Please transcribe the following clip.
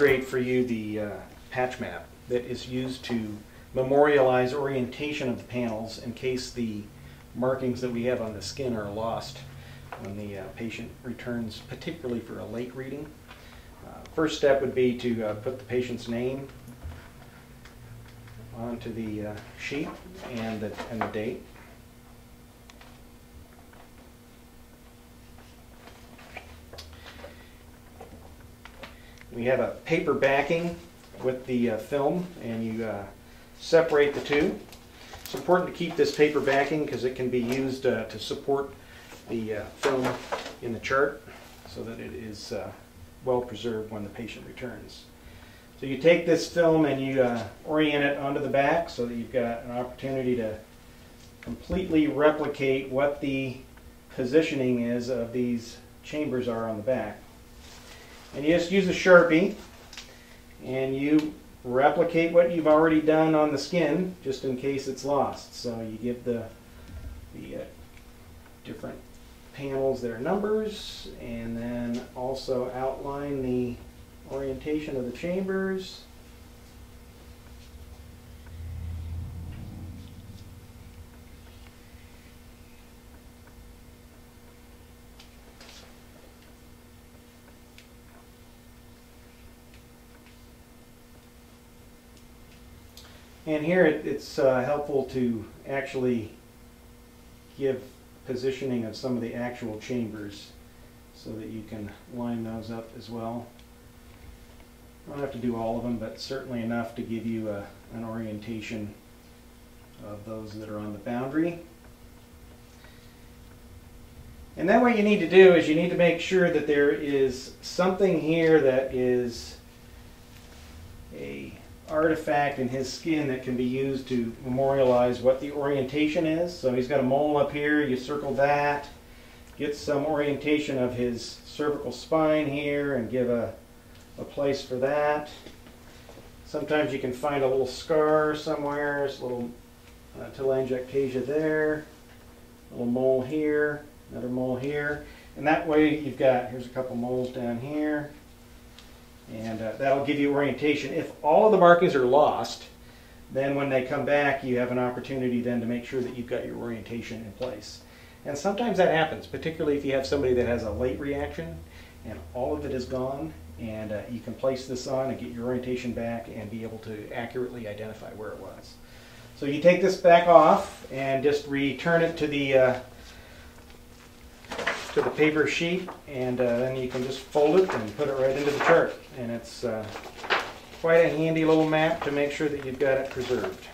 demonstrate for you the patch map that is used to memorialize orientation of the panels in case the markings that we have on the skin are lost when the patient returns, particularly for a late reading. First step would be to put the patient's name onto the sheet and the date. We have a paper backing with the film, and you separate the two. It's important to keep this paper backing because it can be used to support the film in the chart so that it is well preserved when the patient returns. So you take this film and you orient it onto the back so that you've got an opportunity to completely replicate what the positioning is of these chambers are on the back. And you just use a Sharpie and you replicate what you've already done on the skin just in case it's lost. So you give the different panels their numbers and then also outline the orientation of the chambers. And here it's helpful to actually give positioning of some of the actual chambers so that you can line those up as well. You don't have to do all of them, but certainly enough to give you an orientation of those that are on the boundary. And then what you need to do is you need to make sure that there is something here that is a artifact in his skin that can be used to memorialize what the orientation is. So he's got a mole up here, you circle that, get some orientation of his cervical spine here and give a place for that. Sometimes you can find a little scar somewhere. There's a little telangiectasia there, a little mole here, another mole here, and that way you've got, here's a couple moles down here, and that'll give you orientation. If all of the markings are lost, then when they come back you have an opportunity then to make sure that you've got your orientation in place. And sometimes that happens, particularly if you have somebody that has a late reaction and all of it is gone, and you can place this on and get your orientation back and be able to accurately identify where it was. So you take this back off and just return it to the paper sheet, and then you can just fold it and put it right into the chart. And it's quite a handy little map to make sure that you've got it preserved.